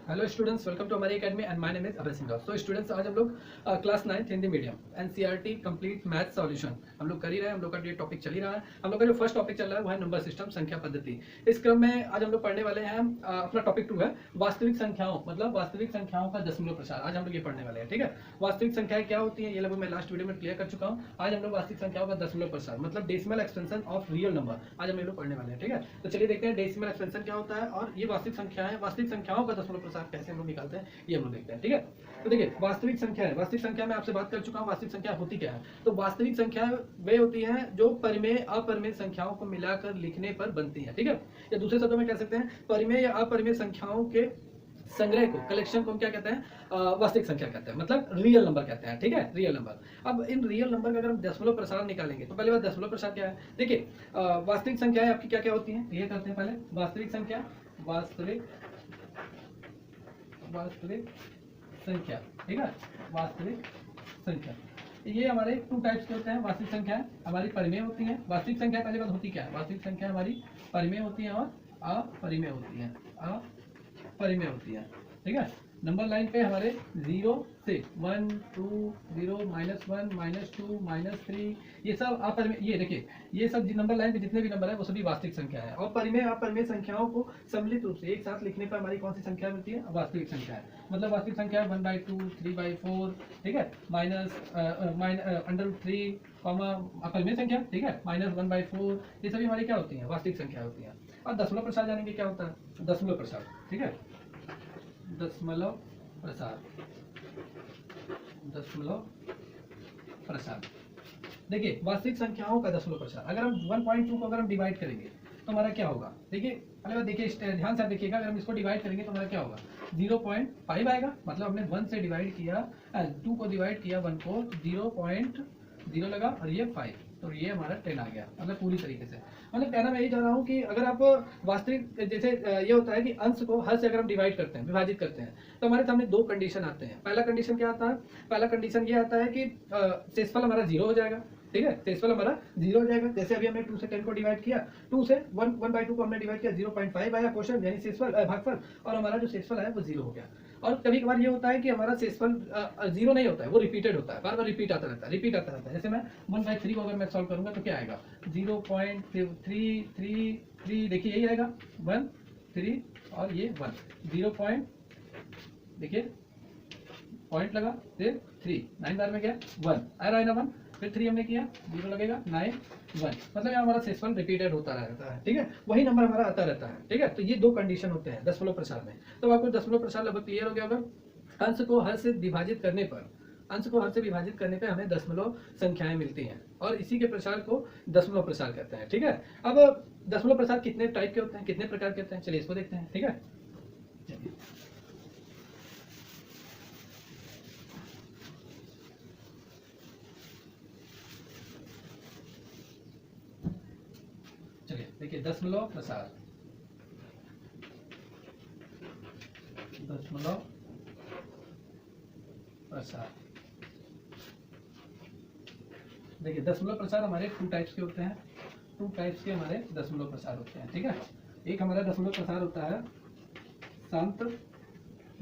Hello students, welcome to हमारी academy and my name is Abhay Singh. तो students, आज हम लोग class 9th Hindi medium NCERT complete math solution हम लोग कर ही रहे हैं। हम लोग का ये टॉपिक चल ही रहा है। हम लोग का जो फर्स्ट टॉपिक चल रहा है वो है नंबर सिस्टम, संख्या पद्धति। इस क्रम में आज हम लोग पढ़ने वाले हैं अपना टॉपिक 2 है वास्तविक संख्याओं, मतलब वास्तविक संख्याओं का दशमलव प्रसार। आज हम लोग ये पढ़ने वाले हैं, ठीक है। वास्तविक संख्याएं क्या होती है ये लगभग मैं लास्ट वीडियो में क्लियर कर चुका हूँ। आज हम लोग वास्तविक संख्याओं का दशमलव प्रसार मतलब decimal expansion of real number आज हम ये लोग पढ़ने वाले हैं, ठीक है। तो चलिए देखते हैं डेसिमल एक्सपेंशन क्या होता है और ये वास्तविक संख्याएं, वास्तविक संख्याओं का दशमलव प्रसार कैसे हम लोग निकालते हैं ये हम लोग देखते हैं, ठीक है। तो देखिए, वास्तविक संख्या है, वास्तविक संख्या में आपसे बात कर चुका हूं। वास्तविक संख्या होती क्या है? तो वास्तविक संख्या वे होती हैं जो परिमेय अपरिमेय संख्याओं को मिलाकर लिखने पर बनती हैं, ठीक है। या दूसरे शब्दों में कह सकते हैं परिमेय या अपरिमेय संख्याओं के संग्रह को, कलेक्शन को हम क्या कहते हैं? वास्तविक संख्या कहते हैं, मतलब रियल नंबर कहते हैं, ठीक है। Real number. अब इन रियल नंबर का अगर हम दशमलव प्रसार निकालेंगे तो पहले बात दशमलव प्रसार क्या है। देखिए, वास्तविक संख्याएं आपकी क्या क्या होती हैं ये करते हैं। पहले वास्तविक संख्या, वास्तविक संख्या, ठीक है। वास्तविक संख्या ये हमारे 2 टाइप्स के होते हैं। वास्तविक संख्या हमारी परिमेय होती है। वास्तविक संख्या पहले बात होती क्या है? वास्तविक संख्या हमारी परिमेय होती है और अपरिमेय होती है, अपरिमेय होती है, ठीक है। नंबर लाइन पे हमारे 0 से 1 2 0 -1 -2 -3 ये सब अपरिमेय। ये देखिए, ये सब नंबर लाइन पे जितने भी नंबर है वो सभी वास्तविक संख्या है। और परिमेय अपरिमेय संख्याओं को सम्मिलित रूप से एक साथ लिखने पर हमारी कौन सी संख्या मिलती है? वास्तविक संख्या है। मतलब वास्तविक संख्या 1/2 3/4, ठीक है, √3 अपरिमेय संख्या, ठीक है, -1/4 ये सभी हमारी क्या होती है? वास्तविक संख्या होती है। और दशमलव प्रसार जानेंगे क्या होता है? दशमलव प्रसार, ठीक है। दशमलव प्रसार, दशमलव प्रसार। देखिए, वास्तविक संख्याओं का दशमलव प्रसार अगर हम 1.2 को अगर हम डिवाइड करेंगे तो हमारा क्या होगा? देखिए, पहले बात देखिए, ध्यान से देखिएगा। अगर हम इसको डिवाइड करेंगे तो हमारा क्या होगा? 0.5 आएगा। मतलब हमने 1 से डिवाइड किया, 2 को डिवाइड किया 1 को, 0.0 लगा और ये 5, तो ये हमारा 10 आ गया। मतलब पूरी तरीके से, मतलब कहना मैं यही चाह रहा हूँ कि अगर आप वास्तविक, जैसे ये होता है कि अंश को हर से अगर हम डिवाइड करते हैं, विभाजित करते हैं, तो हमारे सामने 2 कंडीशन आते हैं। पहला कंडीशन क्या आता है? पहला कंडीशन ये आता है कि शेषफल हमारा 0 हो जाएगा, ठीक है। शेषफल हमारा 0 हो जाएगा। जैसे अभी हमने 2 से 10 को डिवाइड किया, 2 से 1/2 को हमने डिवाइड किया, 0.5 आया क्वेश्चन, यानी शेषफल भागफल, और हमारा जो शेषफल है वो 0 हो गया। और कभी कभार ये होता है कि हमारा शेषफल 0 नहीं होता है, वो रिपीटेड होता है, बार बार रिपीट आता रहता है, रिपीट आता रहता है। जैसे मैं 1/3 को अगर मैं सॉल्व करूंगा तो क्या आएगा? 0.333, देखिए यही आएगा 1 3 और ये 1 0. देखिए पॉइंट लगा, फिर 3 9 बार में गया 1 आ रहा है ना 1, फिर 3 हमने किया 0 लगेगा 9 1, मतलब यहाँ हमारा शेषफल रिपीटेड होता रहता है, ठीक है। वही नंबर हमारा आता रहता है, ठीक है। तो ये 2 कंडीशन होते हैं दशमलव प्रसार में। तो आपको दशमलव प्रसार लगभग क्लियर हो गया होगा। अंश को हर से विभाजित करने पर, अंश को हर से विभाजित करने पर हमें दशमलव संख्याएं मिलती हैं और इसी के प्रसार को दशमलव प्रसार कहते हैं, ठीक है। अब दशमलव प्रसार कितने टाइप के होते हैं, कितने प्रकार के होते हैं, चलिए इसको देखते हैं, ठीक है। चलिए देखिए, दशमलव प्रसार, दशमलव प्रसार। देखिए, दशमलव प्रसार हमारे 2 टाइप्स के होते हैं। 2 टाइप्स के हमारे दशमलव प्रसार होते हैं, ठीक है। एक हमारा दशमलव प्रसार होता है शांत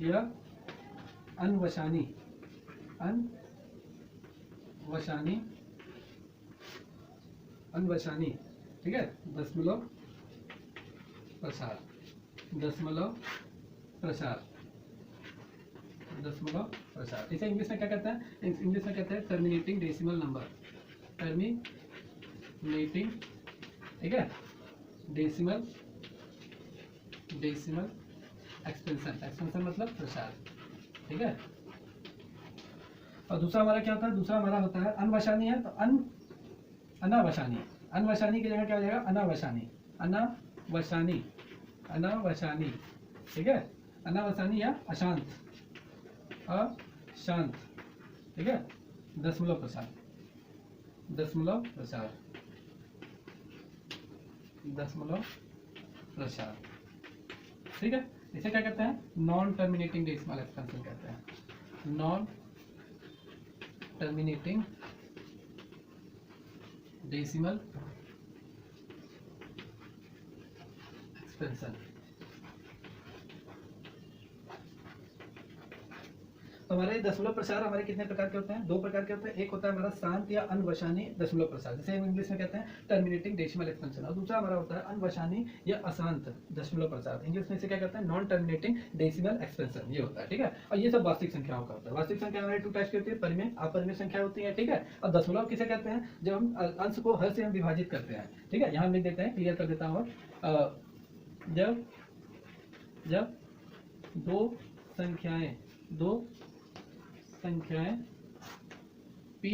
या अनवशानी, अनवशानी, अनवशानी, ठीक है। दशमलव प्रसार, दशमलव प्रसार, दशमलव प्रसार। इसे इंग्लिश में क्या कहते हैं? इंग्लिश में कहते हैं टर्मिनेटिंग डेसिमल नंबर, टर्मिनेटिंग, ठीक है, डेसिमल, डेसिमल एक्सपेंशन, एक्सपेंशन मतलब प्रसार, ठीक है। और दूसरा हमारा क्या होता है? दूसरा हमारा होता है अनवशानी है, तो अनावशानी, अनवशानी की जगह क्या हो जाएगा? अनावशानी, अनावशानी, अनावशानी, ठीक है। अनावशानी या अशांत, अशांत, ठीक है। दशमलव प्रसार, दशमलव प्रसार, दशमलव प्रसार, ठीक है। इसे क्या कहते हैं? नॉन टर्मिनेटिंग डेसिमल एक्सपेंशन कहते हैं, नॉन टर्मिनेटिंग डेसिमल एक्सपेंशन, तो हमारे दशमलव प्रसार हमारे कितने प्रकार के होते हैं? 2 प्रकार के होते हैं। एक होता है हमारा शांत या अनवशानी दशमलव प्रसार, जिसे हम इंग्लिश में कहते हैं टर्मिनेटिंग डेसिमल एक्सपेंशन, और दूसरा हमारा होता है अनवशानी या अशांत दशमलव प्रसार, इंग्लिश में इसे क्या कहते हैं? नॉन टर्मिनेटिंग डेसिमल एक्सपेंशन, ये होता है। ठीक है, और ये सब वास्तविक संख्याओं का होता है। वास्तविक संख्या हमारे 2 टाइप्स की होती है, परिमेय अपरिमेय संख्या होती है। ठीक है, और दशमलव किसे कहते हैं? जब हम अंश को हर से हम विभाजित करते हैं। ठीक है, यहाँ लिख देते हैं, क्लियर कर देता हूँ। जब जब दो संख्याएं P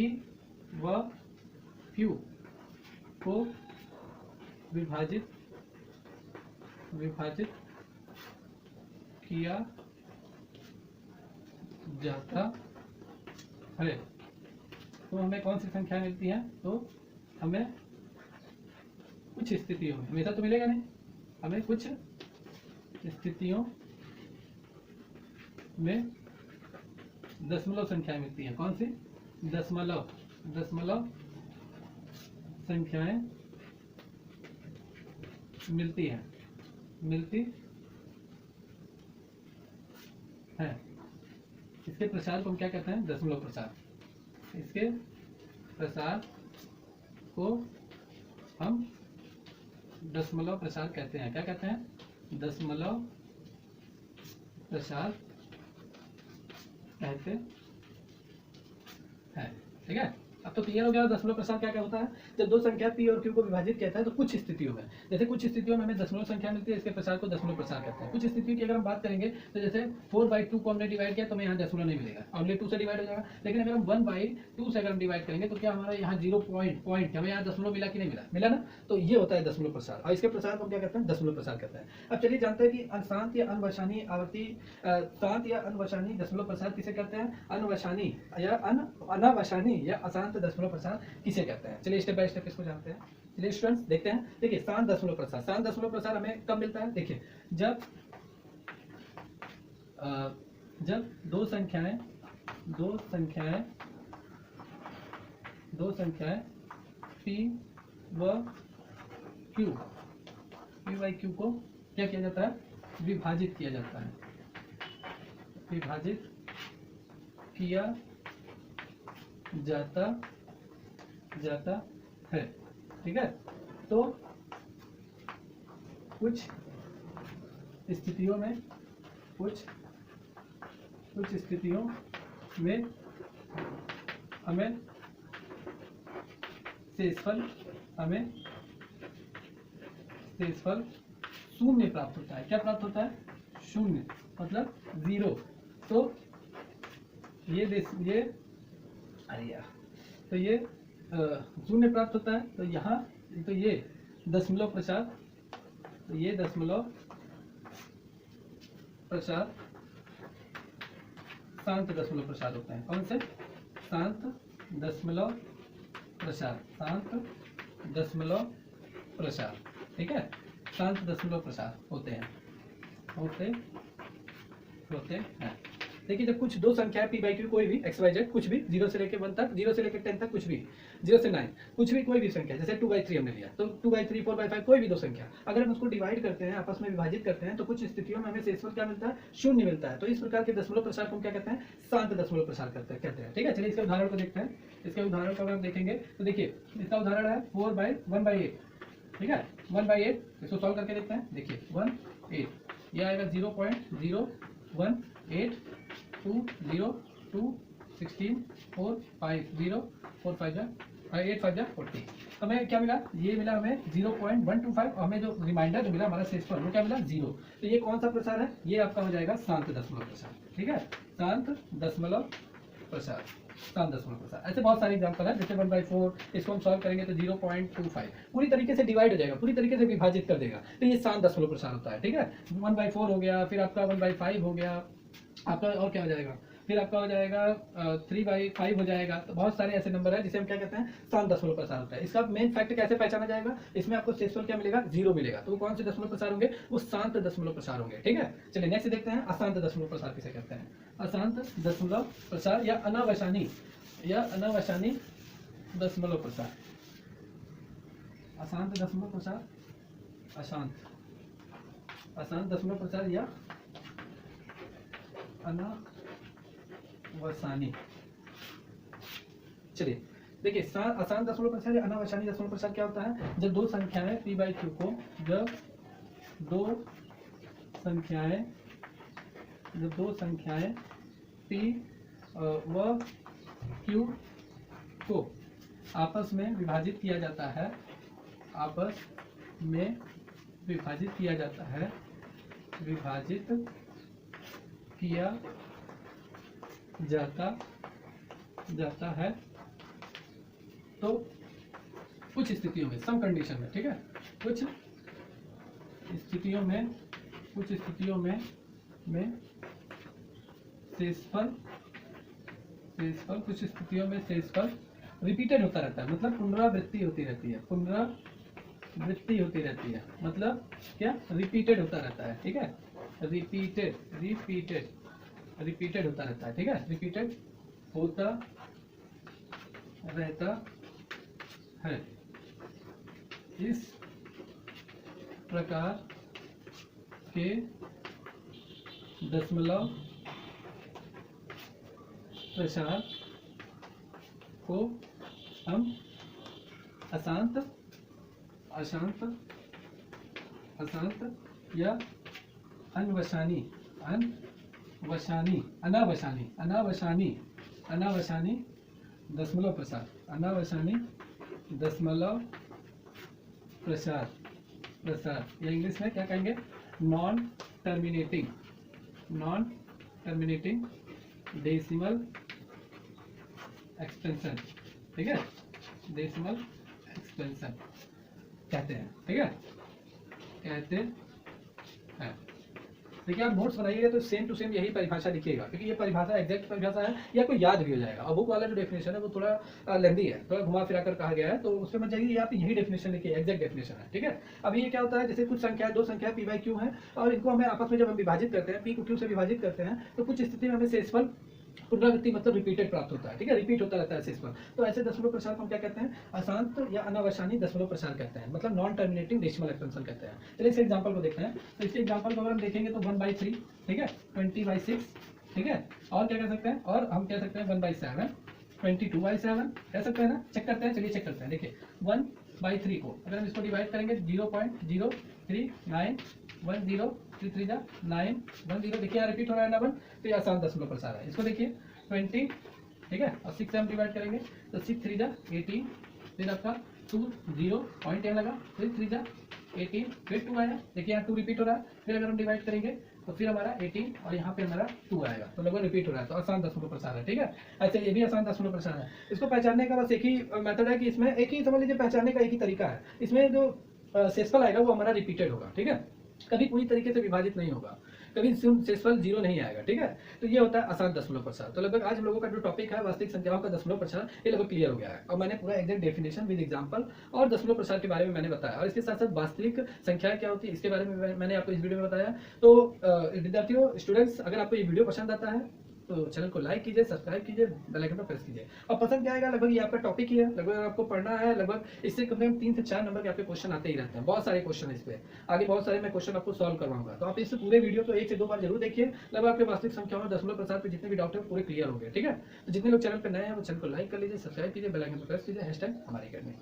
व Q को विभाजित किया जाता है तो हमें कौन सी संख्या मिलती है? तो हमें कुछ स्थितियों में, हमेशा तो मिलेगा नहीं, हमें कुछ स्थितियों में दशमलव संख्याएं मिलती हैं। कौन सी? दशमलव संख्याएं मिलती हैं इसके प्रसार को हम क्या कहते हैं? दशमलव प्रसार। इसके प्रसार को हम दशमलव प्रसार कहते हैं। क्या कहते हैं? दशमलव प्रसार कहते हैं। ठीक है, अब तो क्लियर हो गया दशमलव प्रसार क्या क्या होता है। जब दो संख्या P और Q को विभाजित कहता है तो कुछ स्थितियों में, जैसे कुछ स्थितियों में हमें दशमलव संख्या मिलती है, इसके प्रसार को दशमलव प्रसार कहते हैं। कुछ स्थितियों की अगर हम बात करेंगे तो जैसे 4/2 को हमने डिवाइड किया तो हमें यहाँ दशमलव नहीं मिलेगा, ओनली 2 से डिवाइड हो जाएगा। लेकिन अगर हम 1/2 से अगर हम डिवाइड करेंगे तो क्या हमारा यहाँ 0 पॉइंट हमें यहाँ दशमलव मिला कि नहीं मिला ना, तो ये होता है दशमलव प्रसार, और इसके प्रसार को क्या कहते हैं? दशमलव प्रसार कहते हैं। अब चलिए जानते हैं कि शांत या अनवशानी आवर्ती शांत या अनवशानी दशमलव प्रसार किसे कहते हैं? अनवशानी या अनावशानी या अशांत दशमलव प्रसार किसे कहते हैं? चलिए स्टेप बाय स्टेप इसको जानते हैं। चलिए स्टूडेंट्स देखते हैं। देखिए शांत दशमलव प्रसार हमें कब मिलता है? देखिए जब दो संख्याएं P व Q को क्या किया जाता है? विभाजित किया जाता है, विभाजित किया जाता है। ठीक है, तो कुछ स्थितियों में हमें शेषफल शून्य प्राप्त होता है। क्या प्राप्त होता है? शून्य, मतलब 0। तो ये शून्य प्राप्त होता है। तो यहाँ तो ये दशमलव प्रसार शांत दशमलव प्रसार होते हैं। कौन से? शांत दशमलव प्रसार। ठीक है, शांत दशमलव प्रसार होते हैं। देखिए जब कुछ दो संख्या P/Q कोई भी XYZ कुछ भी 0 से लेकर 1 तक, 0 से लेकर 10 तक, कुछ भी 0 से 9 कुछ भी कोई भी संख्या, जैसे 2/3 हमने लिया तो 2/3 4/5 कोई भी दो संख्या अगर हम उसको डिवाइड करते हैं, आपस में विभाजित करते हैं, तो कुछ स्थितियों में हमें शेषफल क्या मिलता है? शून्य मिलता है। तो इस प्रकार के दशमलव प्रसार को हम क्या कहते हैं? शांत दशमलव प्रसार कहते हैं। ठीक है, चलिए इसके उदाहरण को देखते हैं। इसके उदाहरण को अगर हम देखेंगे तो देखिए इसका उदाहरण है 4/1/8। ठीक है, 1/8 इसको सॉल्व करके देखते हैं। देखिए 1/8 ये आएगा 0.0182 0 2 16 4 5 0 4 5 8 5 40। हमें क्या मिला? ये मिला हमें 0.125, और हमें जो रिमाइंडर जो मिला हमारा शेषफल वो क्या मिला? 0। तो ये कौन सा प्रसार है? ये आपका हो जाएगा शांत दशमलव प्रसार। ठीक है, शांत दशमलव प्रसार। ऐसे बहुत सारे एग्जाम्पल है। जैसे 1/4 इसको हम सॉल्व करेंगे तो 0.25 पूरी तरीके से डिवाइड हो जाएगा, पूरी तरीके से विभाजित कर देगा। तो ये शांत दशमलव प्रसार होता है। ठीक है, 1/4 हो गया, फिर आपका 1/5 हो गया, आपका और क्या हो जाएगा? फिर आपका हो जाएगा 3/5 हो जाएगा। तो बहुत सारे ऐसे नंबर है जिसे हम क्या कहते हैं? शांत दशमलव प्रसार होता है। इसका मेन फैक्ट कैसे पहचाना जाएगा? इसमें आपको शेषफल क्या मिलेगा? 0 मिलेगा। तो वो कौन से दशमलव प्रसार होंगे? वो शांत दशमलव प्रसार होंगे। ठीक है, चलिए नेक्स्ट देखते हैं अशांत दशमलव प्रसार किसे कहते हैं। अशांत दशमलव प्रसार या अनावशानी दशमलव प्रसार। अशांत दशमलव प्रसार, अशांत दशमलव प्रसार या अनावशानी अनावसानी। चलिए देखिए, आसान दशमलव प्रसार या अनावसानी दशमलव प्रसार क्या होता है? जब दो संख्याएं p बाई क्यू को जब दो संख्याएं p व q को आपस में विभाजित किया जाता है, विभाजित किया जाता है तो कुछ स्थितियों में, सम कंडीशन में, ठीक है, कुछ स्थितियों में शेषफल रिपीटेड होता रहता है, मतलब पुनरावृत्ति होती रहती है, मतलब क्या, रिपीटेड होता रहता है, ठीक है, रिपीटेड होता रहता है, ठीक है, रिपीटेड होता रहता है। इस प्रकार के दशमलव प्रसार को हम अशांत या अनावसानी दशमलव प्रसार या इंग्लिश में क्या कहेंगे, नॉन टर्मिनेटिंग डेसिमल एक्सपेंशन, ठीक है, डेसिमल एक्सपेंशन कहते हैं, ठीक है, कहते हैं। देखिए आप नोट्स बनाइएगा तो सेम टू सेम यही परिभाषा लिखिएगा, क्योंकि ये परिभाषा एग्जैक्ट परिभाषा है, या कोई याद भी हो जाएगा। और बुक वाला जो डेफिनेशन है वो थोड़ा लेंदी है, थोड़ा घुमा फिरा कर कहा गया है, तो उसमें मत जाइए, आप यही डेफिनेशन लिखिए, एग्जैक्ट डेफिनेशन है, ठीक है। अभी ये क्या होता है, जैसे कुछ संख्या, दो संख्या p बाई क्यू है, और इनको हमें आपस में जब हम विभाजित करते हैं, p को q से विभाजित करते हैं, तो कुछ स्थिति में हमें शेषफल पुनरावृत्ति मतलब रिपीटेड प्राप्त होता है, ठीक है, रिपीट होता रहता है शेषफल। तो ऐसे दशमलव प्रसार को हम क्या कहते हैं, अशांत या अनावसानी दशमलव प्रसार कहते हैं, मतलब नॉन टर्मिनेटिंग डेसिमल एक्सपेंशन कहते हैं। चलिए इस एग्जांपल को देखते हैं। तो इस एग्जांपल को अगर हम देखेंगे तो 1/3, ठीक है, 20/6, ठीक है, और क्या कह सकते हैं, और हम कह सकते हैं 1/7, 22/7 कह सकते हैं ना। चेक करते हैं, चलिए चेक करते हैं। देखिए 1/3 को अगर हम इसको डिवाइड करेंगे 0.03910 3 जा 9 1 0, देखिए यहाँ रिपीट हो रहा है ना 1, तो ये आसान दशमलव प्रसार है। इसको देखिए 20, ठीक है, और 6 से हम डिवाइड करेंगे तो 6 3 जा 18, फिर आपका 2 0 पॉइंट यहाँ लगा, फिर 3 जा 18, फिर 2 आया, देखिए यहाँ 2 रिपीट हो रहा है। फिर अगर हम डिवाइड करेंगे तो फिर हमारा 18 और यहाँ पे हमारा 2 आएगा, तो लगभग रिपीट हो रहा है, तो आसान दशमलव प्रसार है, ठीक है। ऐसे ये भी आसान दशमलव प्रसार है। इसको पहचानने का बस एक ही मेथड है कि इसमें एक ही, समझ लीजिए, पहचानने का एक ही तरीका है। इसमें जो शेषफल आएगा वो हमारा रिपीटेड होगा, ठीक है, कभी पूरी तरीके से विभाजित नहीं होगा, कभी शेषफल 0 नहीं आएगा, ठीक है। तो ये होता है आसान दशमलव प्रसार। तो लगभग आज हम लोगों का जो टॉपिक है वास्तविक संख्याओं का दशमलव प्रसार, ये लगभग क्लियर हो गया है, और मैंने पूरा एग्जैक्ट डेफिनेशन विद एग्जांपल और दशमलव प्रसार के बारे में मैंने बताया, और इसके साथ साथ वास्तविक संख्याएं क्या होती है इसके बारे में मैंने आपको इस वीडियो में बताया। तो विद्यार्थियों, स्टूडेंट्स, अगर आपको ये वीडियो पसंद आता है तो चैनल को लाइक कीजिए, सब्सक्राइब कीजिए, बेल आइकन पर प्रेस कीजिए। और पसंद क्या आएगा, लगभग ये आपका टॉपिक ही है, लगभग आपको पढ़ना है, लगभग इससे कम से कम 3 से 4 नंबर के आपके क्वेश्चन आते ही रहते हैं, बहुत सारे क्वेश्चन इस पे, आगे बहुत सारे मैं क्वेश्चन आपको सॉल्व करवाऊंगा। तो आप इस पूरे वीडियो को 1 से 2 बार जरूर देखिए, लगभग आपके वास्तविक संख्याओं में दशमलव प्रसार पे जितने भी डाउट है पूरे क्लियर हो गए, ठीक है। तो जितने लोग चैनल पर नए हैं वो चैनल को लाइक कर लीजिए, सब्सक्राइब कीजिए, बेल आइकन पर प्रेस कीजिए, # हमारी अकेडमी।